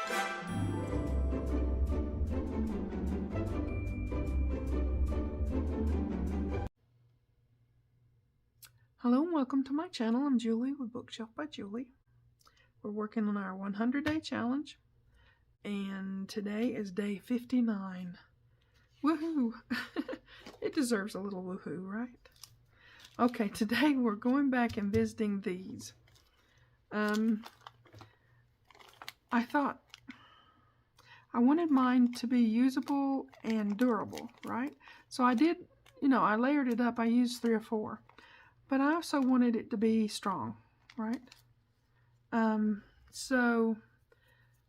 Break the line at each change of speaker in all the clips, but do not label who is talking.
Hello and welcome to my channel. I'm Julie with Bookshelf by Julie. We're working on our 100-day challenge, and today is day 59. Woohoo! It deserves a little woohoo, right? Okay, today we're going back and visiting these. I thought I wanted mine to be usable and durable, right? So I did, I layered it up. I used 3 or 4. But I also wanted it to be strong, right? So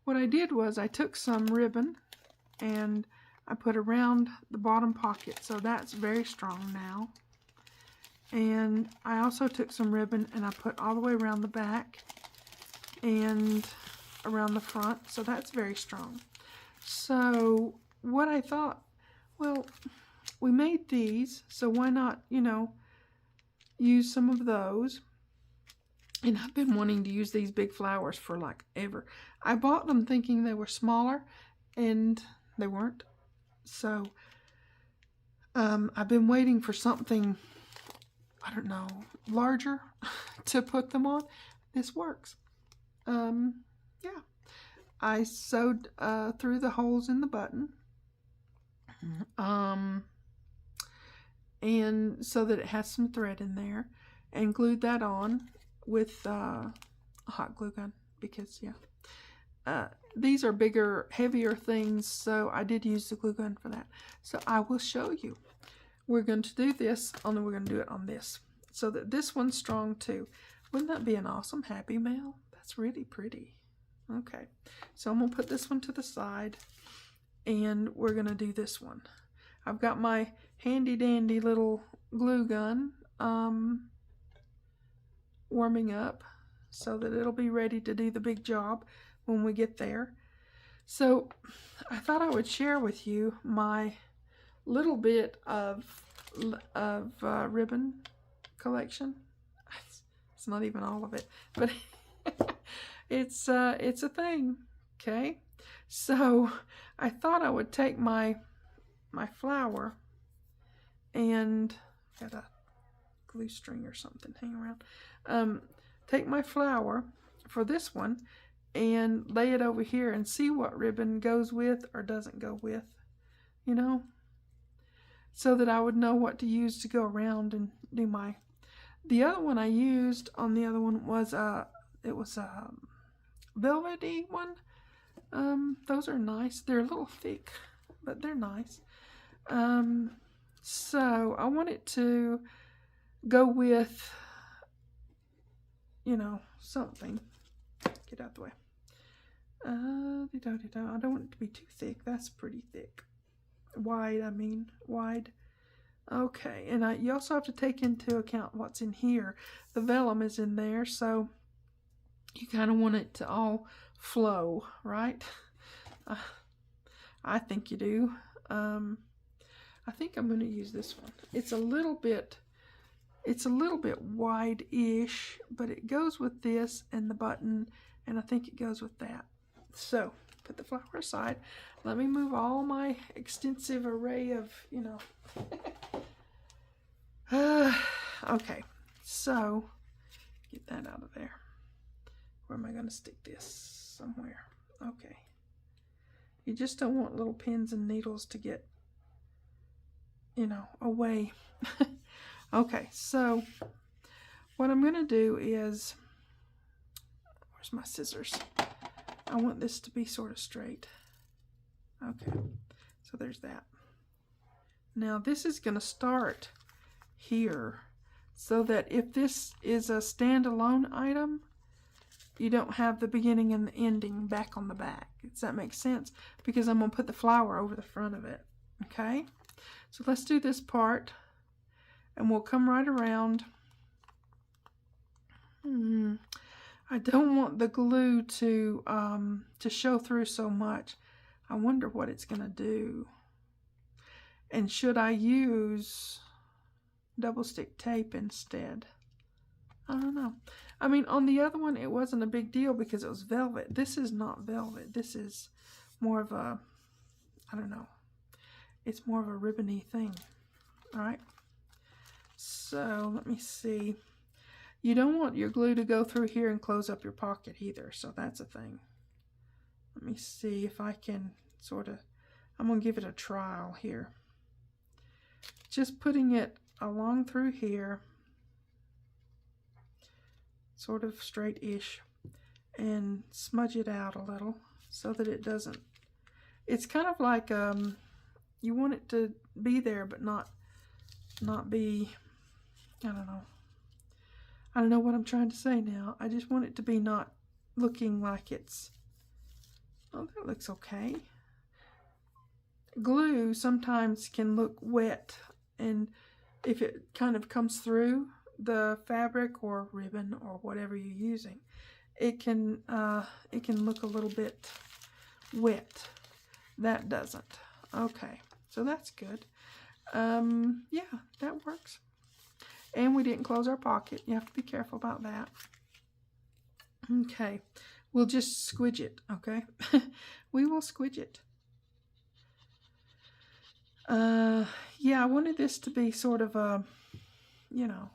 what I did was I took some ribbon and I put around the bottom pocket, so that's very strong now. And I also took some ribbon and I put all the way around the back and around the front, so that's very strong. So what I thought, well, we made these, so why not, use some of those. And I've been wanting to use these big flowers for like ever. I bought them thinking they were smaller and they weren't. So I've been waiting for something, I don't know, larger to put them on. This works. Yeah, I sewed through the holes in the button. And so that it has some thread in there, and glued that on with a hot glue gun because these are bigger, heavier things, so I did use the glue gun for that. So I will show you. We're going to do this, only we're going to do it on this so that this one's strong too. Wouldn't that be an awesome happy mail? That's really pretty. Okay, so I'm going to put this one to the side and we're going to do this one. I've got my handy dandy little glue gun warming up so that it'll be ready to do the big job when we get there. So I thought I would share with you my little bit of ribbon collection. It's not even all of it, but it's a thing. Okay, so I thought I would take my flower and got a glue string or something hanging around. Take my flower for this one and lay it over here and see what ribbon goes with or doesn't go with, so that I would know what to use to go around and do my. The other one I used on the other one was it was a velvety one. Those are nice. They're a little thick, but they're nice. So I want it to go with, something. Get out the way. I don't want it to be too thick. That's pretty thick. Wide, I mean, wide. Okay, and you also have to take into account what's in here. The vellum is in there, so you kind of want it to all flow, right? I think you do. I think I'm going to use this one. It's a little bit wide-ish, but it goes with this and the button, and I think it goes with that. So, put the flower aside. Let me move all my extensive array of, okay, so, get that out of there. Where am I going to stick this? Somewhere. Okay. You just don't want little pins and needles to get, away. Okay, so what I'm going to do is, where's my scissors? I want this to be sort of straight. Okay, so there's that. Now this is going to start here so that if this is a standalone item, you don't have the beginning and the ending back on the back. Does that make sense? Because I'm going to put the flower over the front of it. Okay, so let's do this part. And we'll come right around. I don't want the glue to show through so much. I wonder what it's going to do. And should I use double stick tape instead? I don't know. I mean, on the other one, it wasn't a big deal because it was velvet. This is not velvet. This is more of a, I don't know. It's more of a ribbony thing. All right. So let me see. You don't want your glue to go through here and close up your pocket either. So that's a thing. Let me see if I can sort of, I'm going to give it a trial here. Just putting it along through here, sort of straight-ish, and smudge it out a little so that it doesn't, it's kind of like, you want it to be there but not be, I don't know what I'm trying to say now. I just want it to be not looking like it's, oh, that looks okay. Glue sometimes can look wet, and if it kind of comes through the fabric or ribbon or whatever you're using, it can look a little bit wet. That doesn't. Okay, so that's good. Yeah, that works. And we didn't close our pocket. You have to be careful about that. Okay, we'll just squidge it, okay? We will squidge it. Yeah, I wanted this to be sort of a, you know,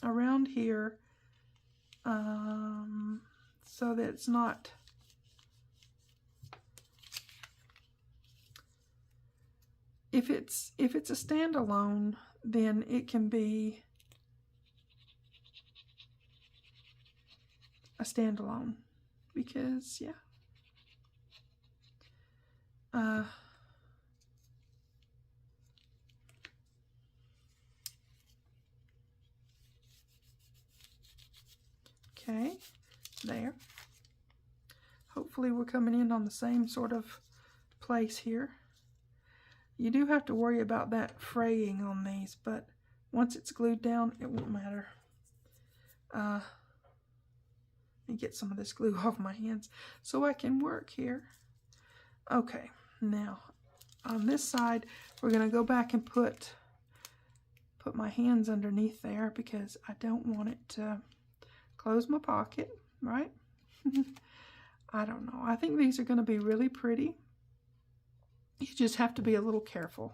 around here, so that it's not, if it's a standalone, then it can be a standalone, because yeah. Okay, there. Hopefully we're coming in on the same sort of place here. You do have to worry about that fraying on these, but once it's glued down, it won't matter. Let me get some of this glue off my hands so I can work here. Okay, now on this side, we're going to go back and put my hands underneath there because I don't want it to close my pocket, right? I don't know. I think these are going to be really pretty. You just have to be a little careful.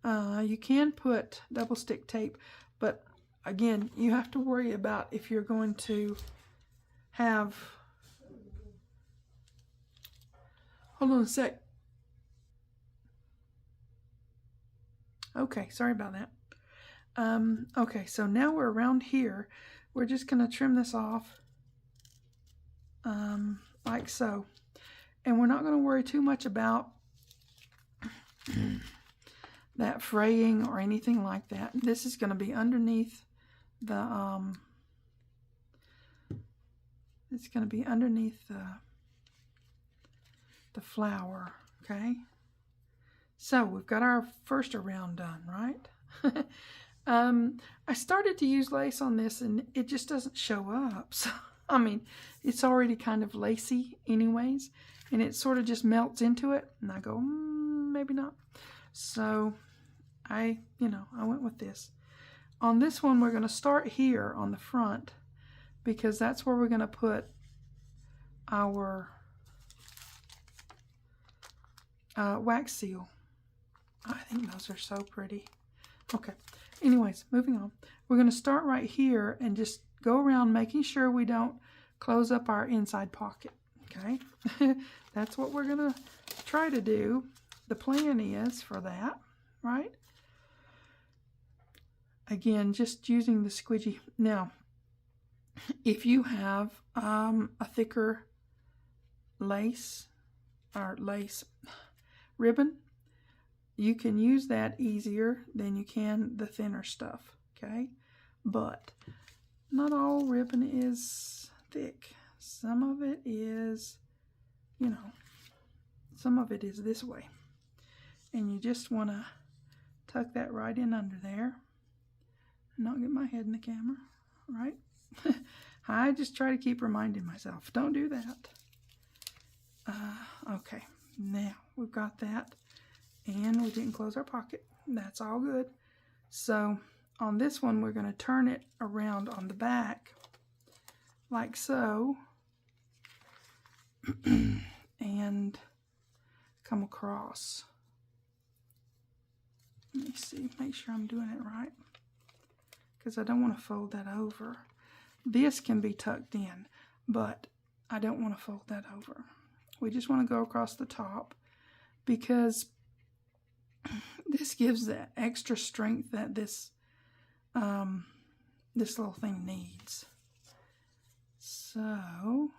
You can put double stick tape, but again, you have to worry about if you're going to have, hold on a sec. Okay, sorry about that. Okay, so now we're around here. We're just going to trim this off like so. And we're not going to worry too much about that fraying or anything like that. This is going to be underneath the, it's going to be underneath the flower, okay? So we've got our first around done, right? I started to use lace on this and it just doesn't show up. So, I mean, it's already kind of lacy anyways, and it sort of just melts into it. And I go, maybe not. So I went with this. On this one, we're going to start here on the front because that's where we're going to put our wax seal. I think those are so pretty. Okay, anyways, moving on. We're going to start right here and just go around making sure we don't close up our inside pocket, okay? That's what we're going to try to do. The plan is for that, right? Again, just using the squidgy. Now, if you have a thicker lace or lace ribbon, you can use that easier than you can the thinner stuff, okay? But not all ribbon is thick. Some of it is, some of it is this way. And you just want to tuck that right in under there. Not get my head in the camera, right? I just try to keep reminding myself, don't do that. Okay, now we've got that. And we didn't close our pocket. That's all good. So on this one, we're going to turn it around on the back, like so, and come across. Let me see, make sure I'm doing it right, because I don't want to fold that over. This can be tucked in, but I don't want to fold that over. We just want to go across the top, because this gives that extra strength that this this little thing needs. So,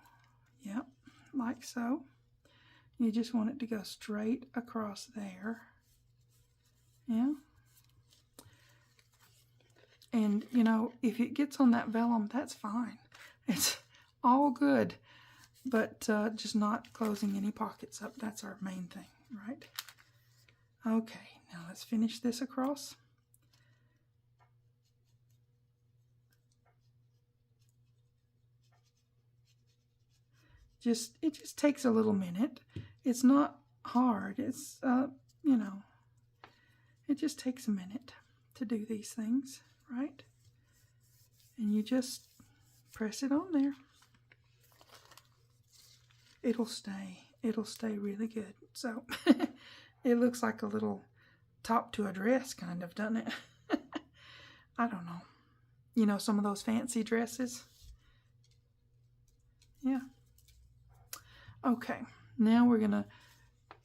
yep, like so. You just want it to go straight across there. Yeah. And, you know, if it gets on that vellum, that's fine. It's all good. But just not closing any pockets up. That's our main thing, right? Okay, now let's finish this across. It just takes a little minute. It's not hard. It's, you know, it just takes a minute to do these things, right? And you just press it on there. It'll stay really good. So it looks like a little top to a dress kind of, doesn't it? I don't know. You know, some of those fancy dresses. Yeah. Okay, now we're gonna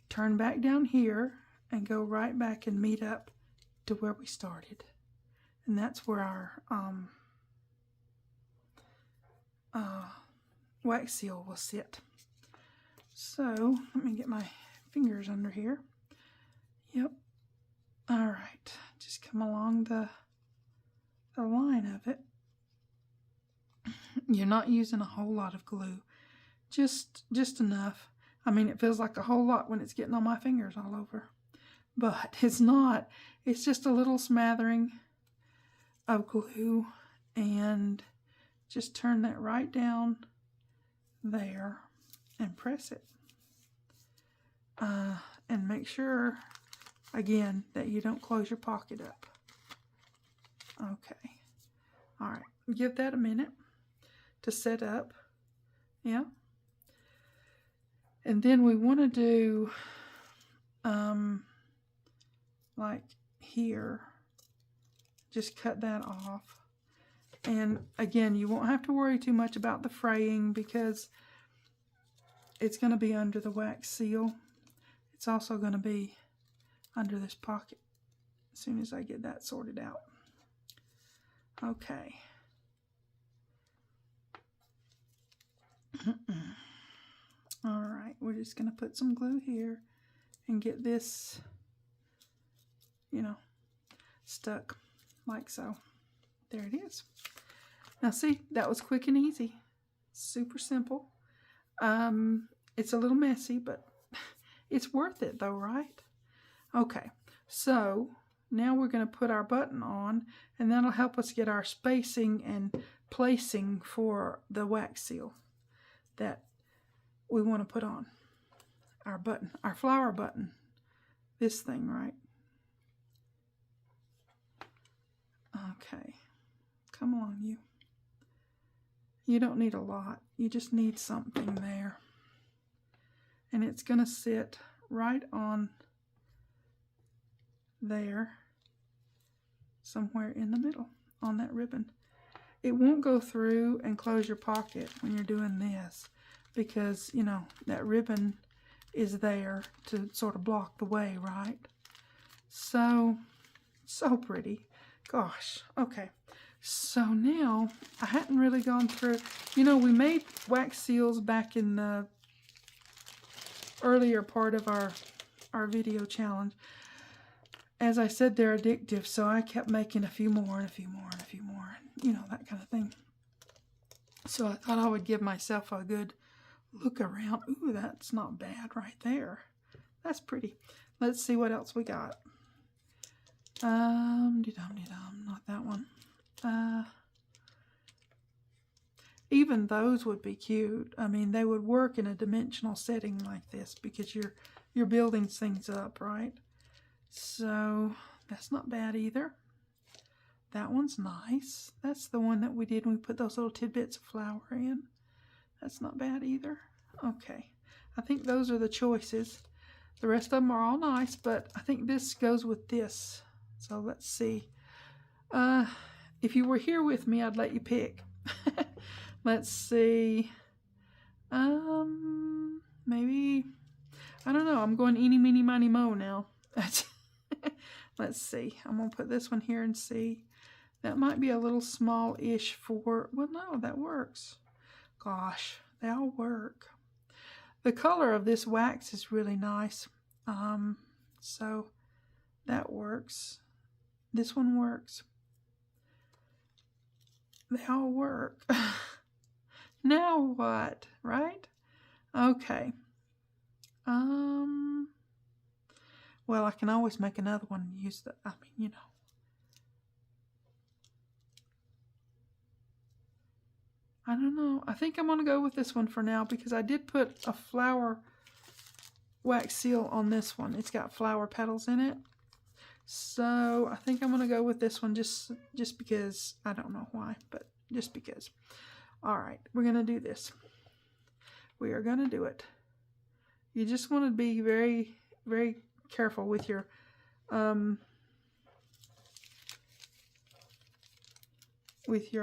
turn back down here and go right back and meet up to where we started. And that's where our wax seal will sit. So let me get my fingers under here. Yep. All right. Just come along the line of it. You're not using a whole lot of glue. Just enough. I mean, it feels like a whole lot when it's getting on my fingers all over. But it's not. It's just a little smattering of glue. And just turn that right down there and press it. And make sure, again, that you don't close your pocket up. Okay. All right. Give that a minute to set up. Yeah. And then we want to do, like here, just cut that off. And again, you won't have to worry too much about the fraying because it's going to be under the wax seal. It's also going to be under this pocket as soon as I get that sorted out. Okay. All right, we're just going to put some glue here and get this, you know, stuck like so. There it is. Now see, that was quick and easy. Super simple. It's a little messy, but it's worth it though, right? Okay, so now we're going to put our button on, and that'll help us get our spacing and placing for the wax seal that we want to put on our button, our flower button. This thing, right? Okay, come along, you. You don't need a lot. You just need something there. And it's going to sit right on there, somewhere in the middle, on that ribbon. It won't go through and close your pocket when you're doing this because, you know, that ribbon is there to sort of block the way, right? So pretty. Gosh, okay. So now, I hadn't really gone through, you know, we made wax seals back in the earlier part of our video challenge. As I said, they're addictive, so I kept making a few more and a few more and a few more, you know, that kind of thing. So I thought I would give myself a good look around. Ooh, that's not bad right there. That's pretty. Let's see what else we got. Not that one. Even those would be cute. I mean, they would work in a dimensional setting like this because you're building things up, right? So that's not bad either. That one's nice. That's the one that we did when we put those little tidbits of flour in. That's not bad either. Okay, I think those are the choices. The rest of them are all nice, but I think this goes with this. So let's see. If you were here with me, I'd let you pick. Let's see. Maybe, I don't know. I'm going eeny, meeny, miny, mo now. Let's see. I'm going to put this one here and see. That might be a little small-ish for, well, no, that works. Gosh, they all work. The color of this wax is really nice. So that works. This one works. They all work. Now what, right? Okay. Well, I can always make another one and use the, I mean, you know. I don't know. I think I'm going to go with this one for now because I did put a flower wax seal on this one. It's got flower petals in it. So I think I'm going to go with this one just because. I don't know why, but just because. All right, we're going to do this. We are going to do it. You just want to be very, very careful with your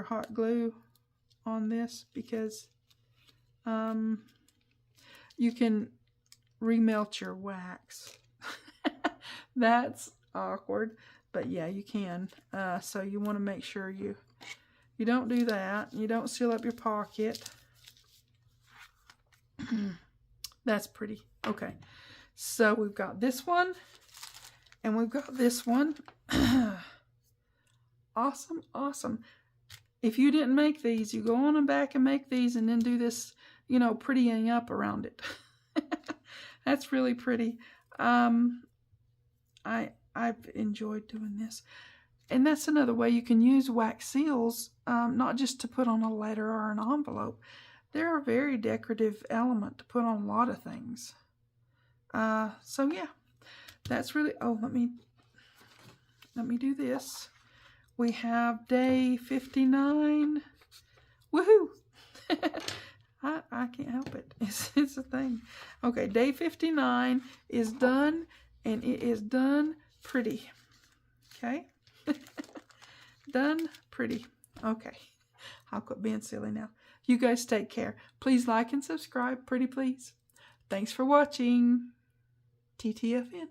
hot glue on this because you can remelt your wax. That's awkward, but yeah, you can. So you want to make sure you don't do that. You don't seal up your pocket. That's pretty. Okay, so we've got this one and we've got this one. Awesome, awesome. If you didn't make these, you go on and back and make these and then do this, you know, prettying up around it. That's really pretty. I've enjoyed doing this. And that's another way you can use wax seals, not just to put on a letter or an envelope. They're a very decorative element to put on a lot of things. So yeah, that's really, oh, let me do this. We have day 59. Woohoo! I can't help it. It's a thing. Okay, day 59 is done, and it is done pretty. Okay? Done pretty. Okay. I'll quit being silly now. You guys take care. Please like and subscribe. Pretty please. Thanks for watching. TTFN.